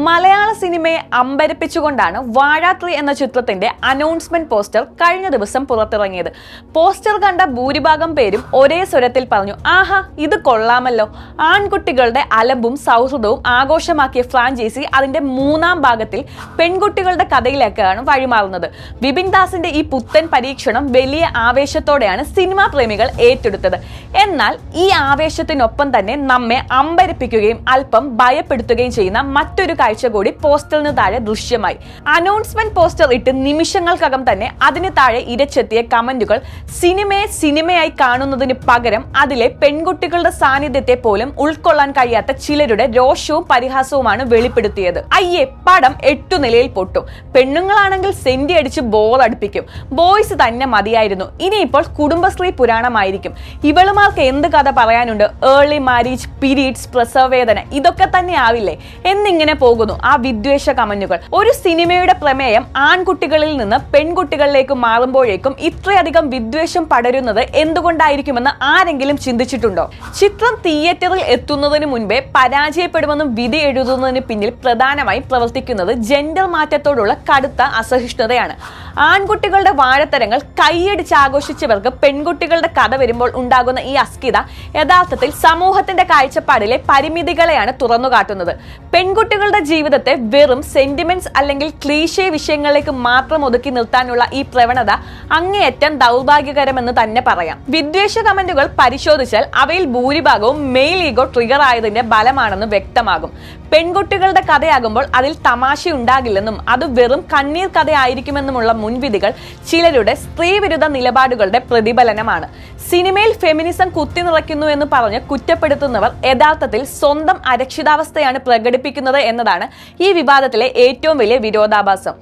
മലയാള സിനിമയെ അമ്പരപ്പിച്ചുകൊണ്ടാണ് വാഴ 3 എന്ന ചിത്രത്തിന്റെ അനൗൺസ്മെന്റ് പോസ്റ്റർ കഴിഞ്ഞ ദിവസം പുറത്തിറങ്ങിയത്. പോസ്റ്റർ കണ്ട ഭൂരിഭാഗം പേരും ഒരേ സ്വരത്തിൽ പറഞ്ഞു, ആഹാ ഇത് കൊള്ളാമല്ലോ. ആൺകുട്ടികളുടെ അലമ്പും സൗഹൃദവും ആഘോഷമാക്കിയ ഫ്രാഞ്ചൈസി അതിന്റെ 3-ാം ഭാഗത്തിൽ പെൺകുട്ടികളുടെ കഥയിലേക്കാണ് വഴിമാറുന്നത്. വിപിൻ ദാസിന്റെ ഈ പുത്തൻ പരീക്ഷണം വലിയ ആവേശത്തോടെയാണ് സിനിമാ പ്രേമികൾ ഏറ്റെടുത്തത്. എന്നാൽ ഈ ആവേശത്തിനൊപ്പം തന്നെ നമ്മെ അമ്പരപ്പിക്കുകയും അല്പം ഭയപ്പെടുത്തുകയും ചെയ്യുന്ന മറ്റൊരു കാഴ്ച കൂടി പോസ്റ്ററിന് താഴെ ദൃശ്യമായി. അനൗൺസ്മെന്റ് പോസ്റ്റർ ഇട്ട് നിമിഷങ്ങൾക്കകം തന്നെ അതിന് താഴെ ഇരച്ചെത്തിയ കമന്റുകൾ സിനിമയെ സിനിമയായി കാണുന്നതിന് പകരം അതിലെ പെൺകുട്ടികളുടെ സാന്നിധ്യത്തെ പോലും ഉൾക്കൊള്ളാൻ കഴിയാത്ത ചിലരുടെ രോഷവും പരിഹാസവുമാണ് വെളിപ്പെടുത്തിയത്. അയ്യേ, പടം 8 നിലയിൽ പൊട്ടും. പെണ്ണുങ്ങളാണെങ്കിൽ സെന്റി അടിച്ച് ബോർ അടുപ്പിക്കും. ബോയ്സ് തന്നെ മതിയായിരുന്നു. ഇനിയിപ്പോൾ കുടുംബശ്രീ പുരാണമായിരിക്കും. ഇവളുമാർക്ക് എന്ത് കഥ പറയാനുണ്ട്? ഏർലി മാരേജ്, പീരീഡ്സ്, പ്രസവവേദന, ഇതൊക്കെ തന്നെ ആവില്ലേ എന്നിങ്ങനെ പോകുന്നു ആ വിദ്വേഷ കമന്റുകൾ. ഒരു സിനിമയുടെ പ്രമേയം ആൺകുട്ടികളിൽ നിന്ന് പെൺകുട്ടികളിലേക്ക് മാറുമ്പോഴേക്കും ഇത്രയധികം വിദ്വേഷം പടരുന്നത് എന്തുകൊണ്ടായിരിക്കുമെന്ന് ആരെങ്കിലും ചിന്തിച്ചിട്ടുണ്ടോ? ചിത്രം തിയേറ്ററിൽ എത്തുന്നതിന് മുൻപേ പരാജയപ്പെടുമെന്നും വിധി എഴുതുന്നതിന് പിന്നിൽ പ്രധാനമായി പ്രവർത്തിക്കുന്നത് ജെൻഡർ മാറ്റത്തോടുള്ള കടുത്ത അസഹിഷ്ണുതയാണ്. ആൺകുട്ടികളുടെ വാഴത്തരങ്ങൾ കൈയടിച്ച് ആഘോഷിച്ചവർക്ക് പെൺകുട്ടികളുടെ കഥ വരുമ്പോൾ ഉണ്ടാകുന്ന ഈ അസ്കിത യഥാർത്ഥത്തിൽ സമൂഹത്തിന്റെ കാഴ്ചപ്പാടിലെ പരിമിതികളെയാണ് തുറന്നുകാട്ടുന്നത്. പെൺകുട്ടികളുടെ ജീവിതത്തെ വെറും സെന്റിമെന്റ്സ് അല്ലെങ്കിൽ ക്ലീഷേ വിഷയങ്ങളിലേക്ക് മാത്രം ഒതുക്കി നിർത്താനുള്ള ഈ പ്രവണത അങ്ങേയറ്റം ദൗർഭാഗ്യകരമെന്ന് തന്നെ പറയാം. വിദ്വേഷ കമന്റുകൾ പരിശോധിച്ചാൽ അവയിൽ ഭൂരിഭാഗവും മെയിൽ ഈഗോ ട്രിഗർ ആയതിന്റെ ഫലമാണെന്ന് വ്യക്തമാകും. പെൺകുട്ടികളുടെ കഥയാകുമ്പോൾ അതിൽ തമാശയുണ്ടാകില്ലെന്നും അത് വെറും കണ്ണീർ കഥയായിരിക്കുമെന്നുമുള്ള മുൻവിധികൾ ചിലരുടെ സ്ത്രീവിരുദ്ധ നിലപാടുകളുടെ പ്രതിഫലനമാണ്. സിനിമയിൽ ഫെമിനിസം കുത്തിനിറയ്ക്കുന്നു എന്ന് പറഞ്ഞ് കുറ്റപ്പെടുത്തുന്നവർ യഥാർത്ഥത്തിൽ സ്വന്തം അരക്ഷിതാവസ്ഥയാണ് പ്രകടിപ്പിക്കുന്നത് എന്നതാണ് ഈ വിവാദത്തിലെ ഏറ്റവും വലിയ വിരോധാഭാസം.